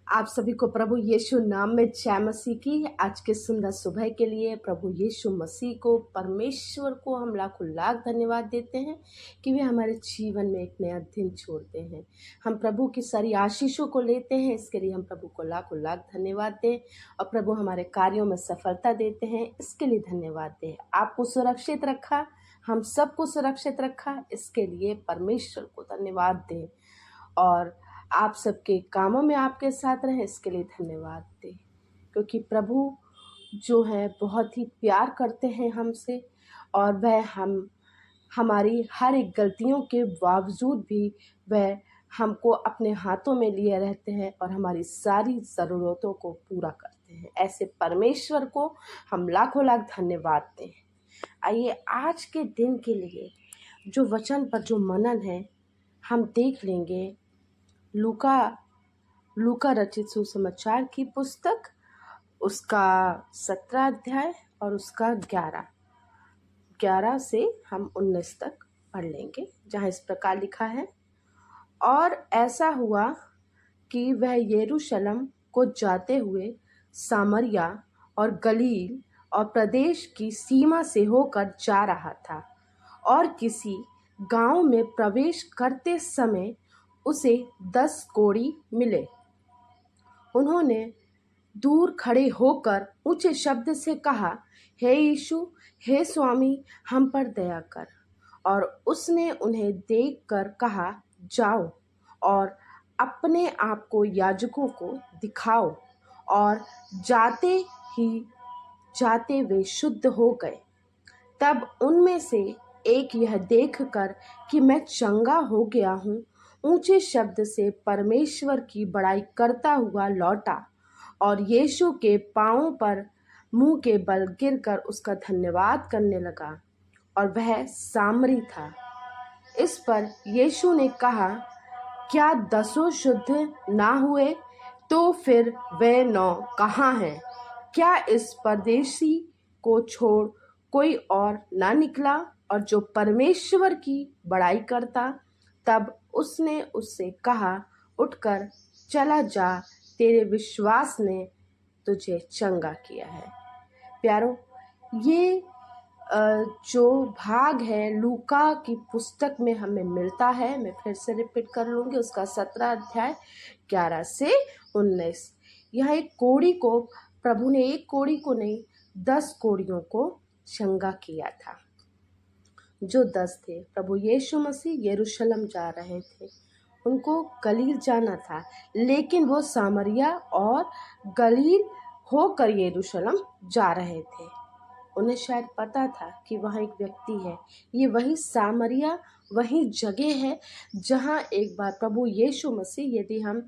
आप सभी को प्रभु यीशु नाम में जय मसीह की। आज के सुंदर सुबह के लिए प्रभु यीशु मसीह को, परमेश्वर को हम लाखों लाख धन्यवाद देते हैं कि वे हमारे जीवन में एक नया दिन छोड़ते हैं। हम प्रभु की सारी आशीषों को लेते हैं, इसके लिए हम प्रभु को लाखों लाख धन्यवाद दें। और प्रभु हमारे कार्यों में सफलता देते हैं, इसके लिए धन्यवाद दें। आपको सुरक्षित रखा, हम सबको सुरक्षित रखा, इसके लिए परमेश्वर को धन्यवाद दें। और आप सबके कामों में आपके साथ रहें, इसके लिए धन्यवाद दें। क्योंकि प्रभु जो है बहुत ही प्यार करते हैं हमसे, और वह हमारी हर एक गलतियों के बावजूद भी वह हमको अपने हाथों में लिए रहते हैं और हमारी सारी ज़रूरतों को पूरा करते हैं। ऐसे परमेश्वर को हम लाखों लाख धन्यवाद दें। आइए आज के दिन के लिए जो वचन पर जो मनन है हम देख लेंगे। लूका रचित सुसमाचार की पुस्तक, उसका 17 अध्याय और उसका 11 से हम 19 तक पढ़ लेंगे, जहाँ इस प्रकार लिखा है। और ऐसा हुआ कि वह यरूशलेम को जाते हुए सामरिया और गलील और प्रदेश की सीमा से होकर जा रहा था, और किसी गांव में प्रवेश करते समय उसे 10 कोढ़ी मिले। उन्होंने दूर खड़े होकर ऊंचे शब्द से कहा, हे यीशु, हे स्वामी, हम पर दया कर। और उसने उन्हें देखकर कहा, जाओ और अपने आप को याजकों को दिखाओ। और जाते वे शुद्ध हो गए। तब उनमें से एक यह देखकर कि मैं चंगा हो गया हूँ, ऊंचे शब्द से परमेश्वर की बड़ाई करता हुआ लौटा और यीशु के पांवों पर मुंह के बल गिरकर उसका धन्यवाद करने लगा। और वह सामरी था। इस पर यीशु ने कहा, क्या 10 शुद्ध ना हुए? तो फिर वे 9 कहाँ हैं? क्या इस परदेशी को छोड़ कोई और ना निकला और जो परमेश्वर की बड़ाई करता? तब उसने उससे कहा, उठकर चला जा, तेरे विश्वास ने तुझे चंगा किया है। प्यारो, ये जो भाग है लूका की पुस्तक में हमें मिलता है, मैं फिर से रिपीट कर लूँगी, उसका 17 अध्याय 11 से 19। यह एक कोढ़ी को, प्रभु ने एक कोढ़ी को नहीं 10 कोढ़ियों को चंगा किया था। जो 10 थे, प्रभु यीशु मसीह यरूशलेम जा रहे थे, उनको गलील जाना था, लेकिन वो सामरिया और गलील होकर यरूशलेम जा रहे थे। उन्हें शायद पता था कि वहाँ एक व्यक्ति है, ये वही सामरिया, वही जगह है जहाँ एक बार प्रभु यीशु मसीह, यदि हम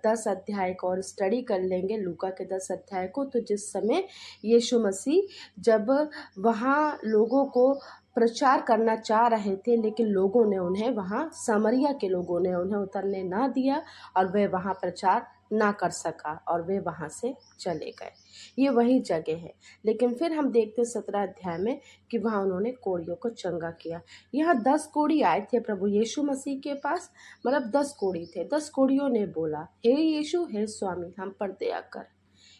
10 अध्याय को और स्टडी कर लेंगे, लूका के 10 अध्याय को, तो जिस समय यीशु मसीह जब वहाँ लोगों को प्रचार करना चाह रहे थे, लेकिन लोगों ने उन्हें, वहाँ सामरिया के लोगों ने उन्हें उतरने ना दिया और वे वहाँ प्रचार ना कर सका और वे वहाँ से चले गए। ये वही जगह है। लेकिन फिर हम देखते 17 अध्याय में कि वहाँ उन्होंने कोढ़ियों को चंगा किया। यहाँ 10 कोढ़ी आए थे प्रभु यीशु मसीह के पास, मतलब 10 कोढ़ी थे। 10 कोढ़ियों ने बोला, हे यीशु, हे स्वामी, हम पर दया कर।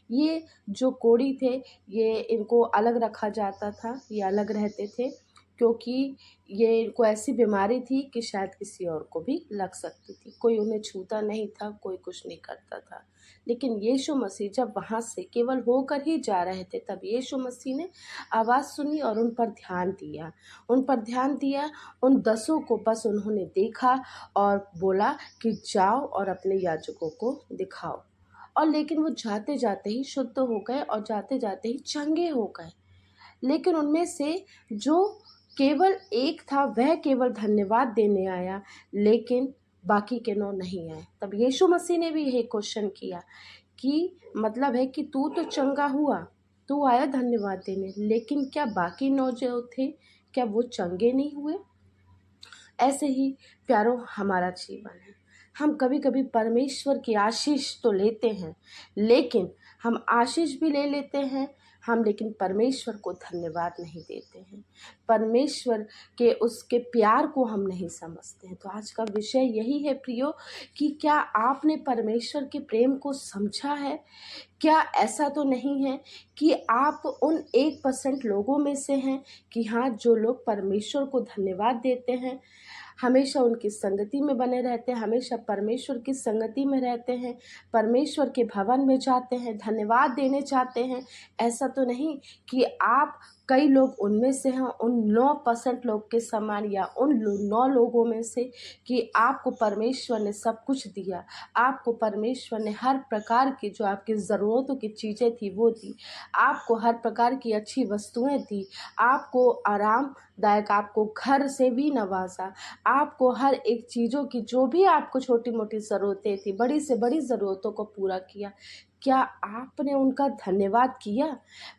ये जो कोढ़ी थे, ये इनको अलग रखा जाता था, ये अलग रहते थे, क्योंकि ये इनको ऐसी बीमारी थी कि शायद किसी और को भी लग सकती थी। कोई उन्हें छूता नहीं था, कोई कुछ नहीं करता था। लेकिन यीशु मसीह जब वहाँ से केवल होकर ही जा रहे थे, तब यीशु मसीह ने आवाज़ सुनी और उन पर ध्यान दिया। उन 10 को बस उन्होंने देखा और बोला कि जाओ और अपने याजकों को दिखाओ। और लेकिन वो जाते जाते ही शुद्ध हो गए और जाते जाते ही चंगे हो गए। लेकिन उनमें से जो केवल एक था, वह केवल धन्यवाद देने आया, लेकिन बाकी के 9 नहीं आए। तब यीशु मसीह ने भी यही क्वेश्चन किया कि मतलब है कि तू तो चंगा हुआ, तू आया धन्यवाद देने, लेकिन क्या बाकी 9 जो थे, क्या वो चंगे नहीं हुए? ऐसे ही प्यारो हमारा जीवन है। हम कभी कभी परमेश्वर की आशीष तो लेते हैं, लेकिन हम आशीष भी ले लेते हैं, हम लेकिन परमेश्वर को धन्यवाद नहीं देते हैं, परमेश्वर के उसके प्यार को हम नहीं समझते हैं। तो आज का विषय यही है प्रियो, कि क्या आपने परमेश्वर के प्रेम को समझा है? क्या ऐसा तो नहीं है कि आप उन 1% लोगों में से हैं कि हाँ, जो लोग परमेश्वर को धन्यवाद देते हैं, हमेशा उनकी संगति में बने रहते हैं, हमेशा परमेश्वर की संगति में रहते हैं, परमेश्वर के भवन में जाते हैं, धन्यवाद देने चाहते हैं? ऐसा तो नहीं कि आप कई लोग उनमें से हैं, उन 9% लोग के समान, या उन 9 लोगों में से, कि आपको परमेश्वर ने सब कुछ दिया, आपको परमेश्वर ने हर प्रकार की जो आपकी ज़रूरतों की चीज़ें थी वो दी, आपको हर प्रकार की अच्छी वस्तुएं दी, आपको आरामदायक, आपको घर से भी नवाजा, आपको हर एक चीज़ों की जो भी आपको छोटी मोटी ज़रूरतें थी, बड़ी से बड़ी ज़रूरतों को पूरा किया। क्या आपने उनका धन्यवाद किया?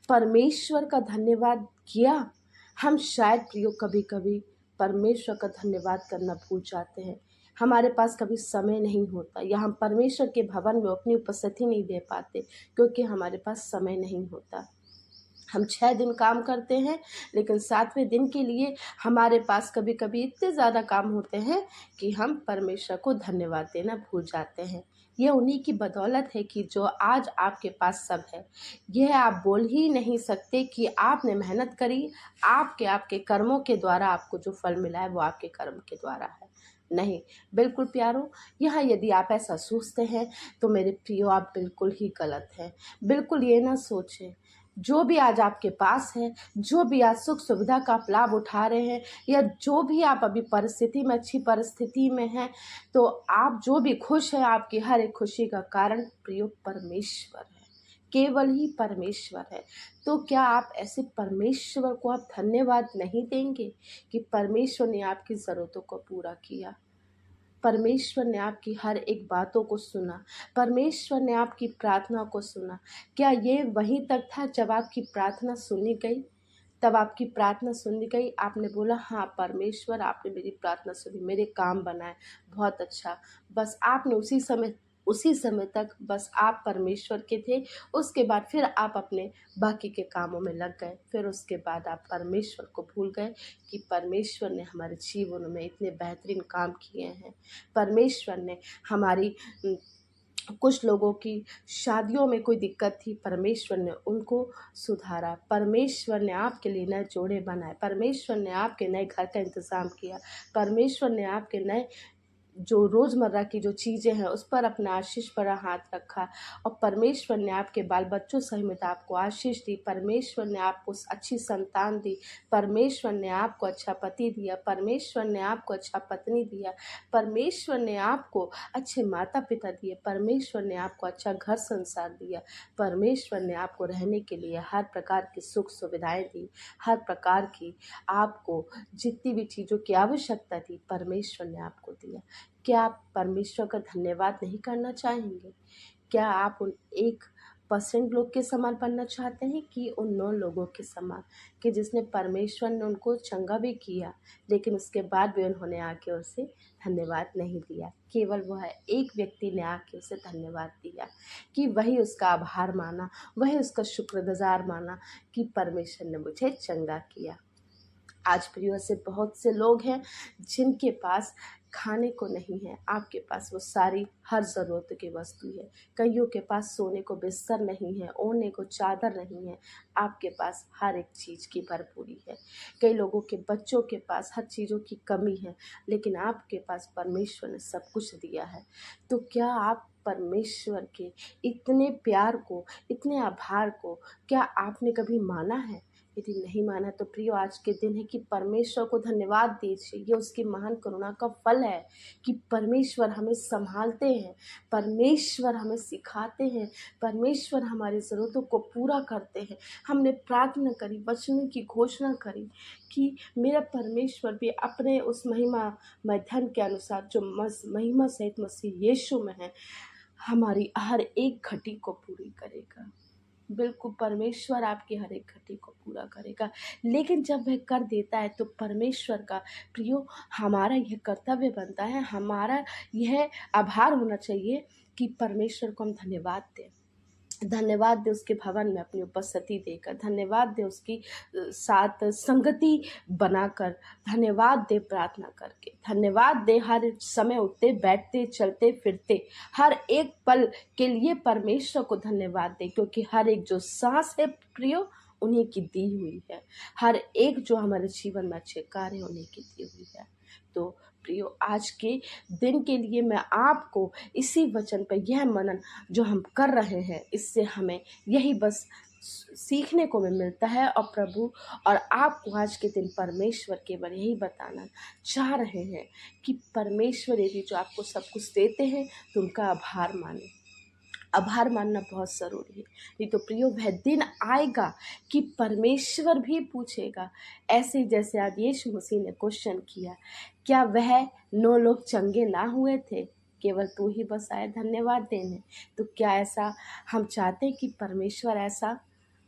परमेश्वर का धन्यवाद किया? हम शायद प्रियो कभी कभी परमेश्वर का धन्यवाद करना भूल जाते हैं। हमारे पास कभी समय नहीं होता, या हम परमेश्वर के भवन में अपनी उपस्थिति नहीं दे पाते क्योंकि हमारे पास समय नहीं होता। हम 6 दिन काम करते हैं, लेकिन 7वें दिन के लिए हमारे पास कभी कभी इतने ज़्यादा काम होते हैं कि हम परमेश्वर को धन्यवाद देना भूल जाते हैं। ये उन्हीं की बदौलत है कि जो आज आपके पास सब है। यह आप बोल ही नहीं सकते कि आपने मेहनत करी, आपके कर्मों के द्वारा आपको जो फल मिला है वो आपके कर्म के द्वारा है। नहीं, बिल्कुल प्यारो, यहाँ यदि आप ऐसा सोचते हैं तो मेरे प्रियो, आप बिल्कुल ही गलत हैं। बिल्कुल ये ना सोचें। जो भी आज आपके पास है, जो भी आज सुख सुविधा का आप लाभ उठा रहे हैं, या जो भी आप अभी परिस्थिति में, अच्छी परिस्थिति में हैं, तो आप जो भी खुश हैं, आपकी हर एक खुशी का कारण प्रियो परमेश्वर है, केवल ही परमेश्वर है। तो क्या आप ऐसे परमेश्वर को आप धन्यवाद नहीं देंगे कि परमेश्वर ने आपकी ज़रूरतों को पूरा किया, परमेश्वर ने आपकी हर एक बातों को सुना, परमेश्वर ने आपकी प्रार्थना को सुना? क्या ये वहीं तक था जब आपकी प्रार्थना सुनी गई? तब आपकी प्रार्थना सुनी गई, आपने बोला हाँ परमेश्वर, आपने मेरी प्रार्थना सुनी, मेरे काम बनाए, बहुत अच्छा। बस आपने उसी समय तक बस आप परमेश्वर के थे। उसके बाद फिर आप अपने बाकी के कामों में लग गए, फिर उसके बाद आप परमेश्वर को भूल गए कि परमेश्वर ने हमारे जीवन में इतने बेहतरीन काम किए हैं। परमेश्वर ने हमारी कुछ लोगों की शादियों में कोई दिक्कत थी, परमेश्वर ने उनको सुधारा, परमेश्वर ने आपके लिए नए जोड़े बनाए, परमेश्वर ने आपके नए घर का इंतज़ाम किया, परमेश्वर ने आपके नए जो रोज़मर्रा की जो चीज़ें हैं उस पर अपना आशीष भरा हाथ रखा, और परमेश्वर ने आपके बाल बच्चों सहित आपको आशीष दी, परमेश्वर ने आपको अच्छी संतान दी, परमेश्वर ने आपको अच्छा पति दिया, परमेश्वर ने आपको अच्छा पत्नी दिया, परमेश्वर ने आपको अच्छे माता पिता दिए, परमेश्वर ने आपको अच्छा घर संसार दिया, परमेश्वर ने आपको रहने के लिए हर प्रकार की सुख सुविधाएं दी, हर प्रकार की आपको जितनी भी चीज़ों की आवश्यकता थी परमेश्वर ने आपको दिया। क्या आप परमेश्वर का धन्यवाद नहीं करना चाहेंगे? क्या आप उन 1% लोग के समान बनना चाहते हैं कि उन 9 लोगों के समान, कि जिसने परमेश्वर ने उनको चंगा भी किया, लेकिन उसके बाद भी उन्होंने आके उसे धन्यवाद नहीं दिया? केवल वह एक व्यक्ति ने आके उसे धन्यवाद दिया, कि वही उसका आभार माना, वही उसका शुक्रगुजार माना कि परमेश्वर ने मुझे चंगा किया। आज प्रियो से बहुत से लोग हैं जिनके पास खाने को नहीं है, आपके पास वो सारी हर ज़रूरत की वस्तु है। कईयों के पास सोने को बिस्तर नहीं है, ओढ़ने को चादर नहीं है, आपके पास हर एक चीज़ की भरपूरी है। कई लोगों के बच्चों के पास हर चीज़ों की कमी है, लेकिन आपके पास परमेश्वर ने सब कुछ दिया है। तो क्या आप परमेश्वर के इतने प्यार को, इतने आभार को, क्या आपने कभी माना है? यदि नहीं माना तो प्रियो, आज के दिन है कि परमेश्वर को धन्यवाद दीजिए। ये उसकी महान करुणा का फल है कि परमेश्वर हमें संभालते हैं, परमेश्वर हमें सिखाते हैं, परमेश्वर हमारी ज़रूरतों को पूरा करते हैं। हमने प्रार्थना करी, वचनों की घोषणा करी कि मेरा परमेश्वर भी अपने उस महिमामय धन के अनुसार जो महिमा सहित मसीह यीशु में है, हमारी हर एक घटी को पूरी करेगा। बिल्कुल परमेश्वर आपकी हर एक घटी को पूरा करेगा। लेकिन जब वह कर देता है तो परमेश्वर का प्रियो, हमारा यह कर्तव्य बनता है, हमारा यह आभार होना चाहिए कि परमेश्वर को हम धन्यवाद दें। धन्यवाद दे उसके भवन में अपनी उपस्थिति देकर, धन्यवाद दे उसकी साथ संगति बनाकर, धन्यवाद दे प्रार्थना करके, धन्यवाद दे हर समय उठते बैठते चलते फिरते हर एक पल के लिए परमेश्वर को धन्यवाद दे, क्योंकि हर एक जो सांस है प्रियो उन्हीं की दी हुई है, हर एक जो हमारे जीवन में अच्छे कार्य उन्हीं की दी हुई है। तो प्रियो आज के दिन के लिए मैं आपको इसी वचन पर यह मनन जो हम कर रहे हैं, इससे हमें यही बस सीखने को मिलता है। और प्रभु और आपको आज के दिन परमेश्वर केवल यही बताना चाह रहे हैं कि परमेश्वर यदि जो आपको सब कुछ देते हैं तो उनका आभार माने। आभार मानना बहुत ज़रूरी है, नहीं तो प्रियो वह दिन आएगा कि परमेश्वर भी पूछेगा, ऐसे जैसे आज यीशु मसीह ने क्वेश्चन किया, क्या वह 9 लोग चंगे ना हुए थे, केवल तू ही बस आए धन्यवाद देने। तो क्या ऐसा हम चाहते हैं कि परमेश्वर ऐसा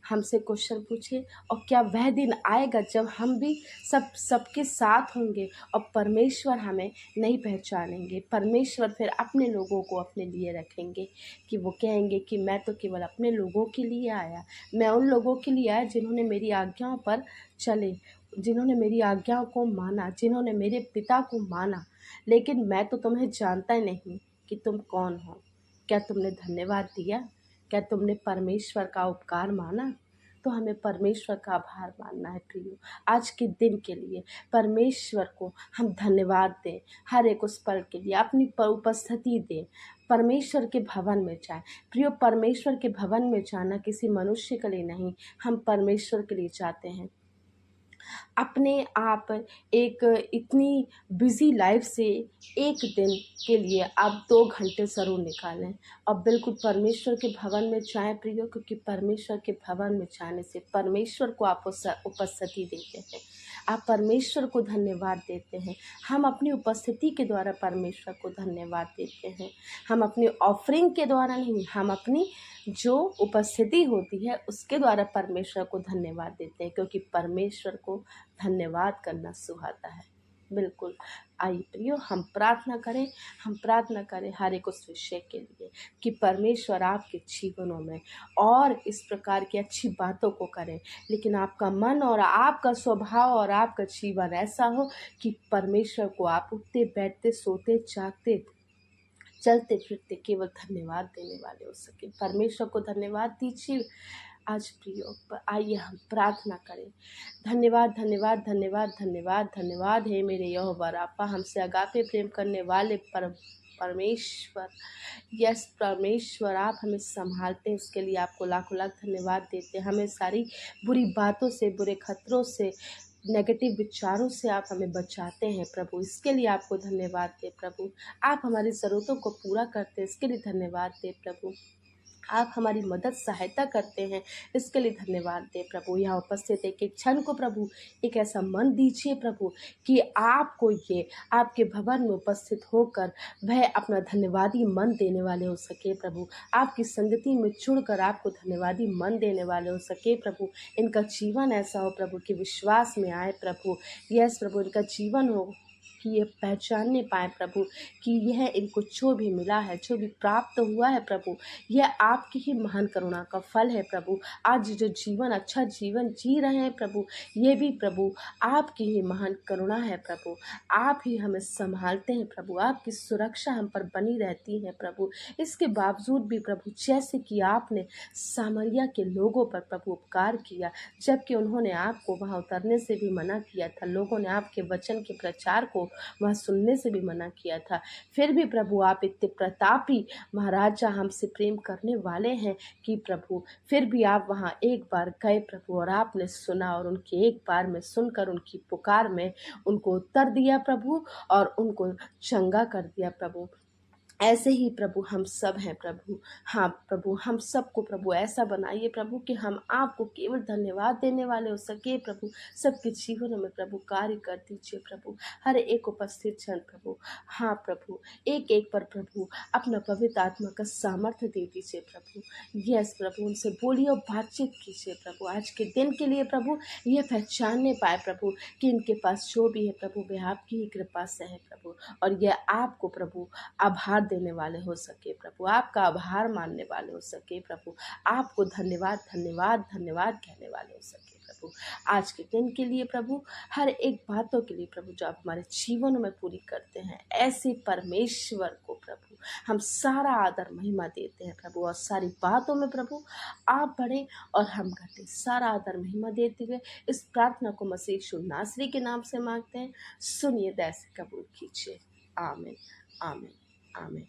हमसे क्वेश्चन पूछे? और क्या वह दिन आएगा जब हम भी सबके साथ होंगे और परमेश्वर हमें नहीं पहचानेंगे, परमेश्वर फिर अपने लोगों को अपने लिए रखेंगे कि वो कहेंगे कि मैं तो केवल अपने लोगों के लिए आया, मैं उन लोगों के लिए आया जिन्होंने मेरी आज्ञाओं पर चले, जिन्होंने मेरी आज्ञाओं को माना, जिन्होंने मेरे पिता को माना, लेकिन मैं तो तुम्हें जानता ही नहीं कि तुम कौन हो। क्या तुमने धन्यवाद दिया? क्या तुमने परमेश्वर का उपकार माना? तो हमें परमेश्वर का आभार मानना है प्रियो। आज के दिन के लिए परमेश्वर को हम धन्यवाद दें, हर एक उस पल के लिए अपनी उपस्थिति दें, परमेश्वर के भवन में जाएं। प्रियो, परमेश्वर के भवन में जाना किसी मनुष्य के लिए नहीं, हम परमेश्वर के लिए जाते हैं। अपने आप एक इतनी बिजी लाइफ से एक दिन के लिए आप 2 घंटे ज़रूर निकालें और बिल्कुल परमेश्वर के भवन में जाएं प्रियो, क्योंकि परमेश्वर के भवन में जाने से परमेश्वर को आप उपस्थिति देते हैं, आप परमेश्वर को धन्यवाद देते हैं। हम अपनी उपस्थिति के द्वारा परमेश्वर को धन्यवाद देते हैं, हम अपनी ऑफरिंग के द्वारा नहीं, हम अपनी जो उपस्थिति होती है उसके द्वारा परमेश्वर को धन्यवाद देते हैं, क्योंकि परमेश्वर को धन्यवाद करना सुहाता है। बिल्कुल, आइए प्रियो हम प्रार्थना करें हर एक उस विषय के लिए कि परमेश्वर आपके जीवनों में और इस प्रकार की अच्छी बातों को करें, लेकिन आपका मन और आपका स्वभाव और आपका जीवन ऐसा हो कि परमेश्वर को आप उठते बैठते सोते जागते चलते फिरते केवल धन्यवाद देने वाले हो सके। परमेश्वर को धन्यवाद दीजिए आज प्रियो। आइए हम प्रार्थना करें। धन्यवाद धन्यवाद धन्यवाद धन्यवाद धन्यवाद है मेरे यहोवा राफा, हमसे अगापे प्रेम करने वाले परमेश्वर। यस परमेश्वर, आप हमें संभालते हैं, इसके लिए आपको लाखों लाख धन्यवाद देते हैं। हमें सारी बुरी बातों से, बुरे खतरों से, नेगेटिव विचारों से आप हमें बचाते हैं प्रभु, इसके लिए आपको धन्यवाद दे प्रभु। आप हमारी ज़रूरतों को पूरा करते हैं, इसके लिए धन्यवाद दे प्रभु। आप हमारी मदद सहायता करते हैं, इसके लिए धन्यवाद दे प्रभु। यहाँ उपस्थित एक एक क्षण को प्रभु एक ऐसा मन दीजिए प्रभु कि आपको ये आपके भवन में उपस्थित होकर वह अपना धन्यवादी मन देने वाले हो सके प्रभु, आपकी संगति में जुड़कर आपको धन्यवादी मन देने वाले हो सके प्रभु। इनका जीवन ऐसा हो प्रभु कि विश्वास में आए प्रभु। यस प्रभु, इनका जीवन हो कि ये पहचानने पाए प्रभु कि यह इनको जो भी मिला है, जो भी प्राप्त हुआ है प्रभु, यह आपकी ही महान करुणा का फल है प्रभु। आज जो जीवन अच्छा जीवन जी रहे हैं प्रभु, ये भी प्रभु आपकी ही महान करुणा है प्रभु। आप ही हमें संभालते हैं प्रभु, आपकी सुरक्षा हम पर बनी रहती है प्रभु। इसके बावजूद भी प्रभु, जैसे कि आपने सामरिया के लोगों पर प्रभु उपकार किया, जबकि उन्होंने आपको वहाँ उतरने से भी मना किया था, लोगों ने आपके वचन के प्रचार को वह सुनने से भी मना किया था, फिर भी प्रभु आप इतने प्रतापी महाराजा हमसे प्रेम करने वाले हैं कि प्रभु फिर भी आप वहाँ एक बार गए प्रभु और आपने सुना और उनके एक बार में सुनकर उनकी पुकार में उनको उत्तर दिया प्रभु और उनको चंगा कर दिया प्रभु। ऐसे ही प्रभु हम सब हैं प्रभु। हाँ प्रभु, हम सबको प्रभु ऐसा बनाइए प्रभु कि हम आपको केवल धन्यवाद देने वाले हो सके प्रभु। सबके जीवनों में प्रभु कार्य कर दीजिए प्रभु, हर एक उपस्थित जन प्रभु। हाँ प्रभु, एक एक पर प्रभु अपना पवित्र आत्मा का सामर्थ्य दे दीजिए प्रभु। यस प्रभु, उनसे बोलिए और बातचीत कीजिए प्रभु। आज के दिन के लिए प्रभु यह पहचानने पाए प्रभु कि इनके पास जो भी है प्रभु वह आपकी ही कृपा से है प्रभु, और यह आपको प्रभु आभार देने वाले हो सके प्रभु, आपका आभार मानने वाले हो सके प्रभु, आपको धन्यवाद धन्यवाद धन्यवाद कहने वाले हो सके प्रभु। आज के दिन के लिए प्रभु, हर एक बातों के लिए प्रभु जो आप हमारे जीवन में पूरी करते हैं, ऐसे परमेश्वर को प्रभु हम सारा आदर महिमा देते हैं प्रभु। और सारी बातों में प्रभु आप बढ़े और हम घटे, सारा आदर महिमा देते हुए इस प्रार्थना को मसीह यीशु नासरी के नाम से मांगते हैं। सुनिए, दया से कबूल कीजिए। आमीन आमीन आमीन।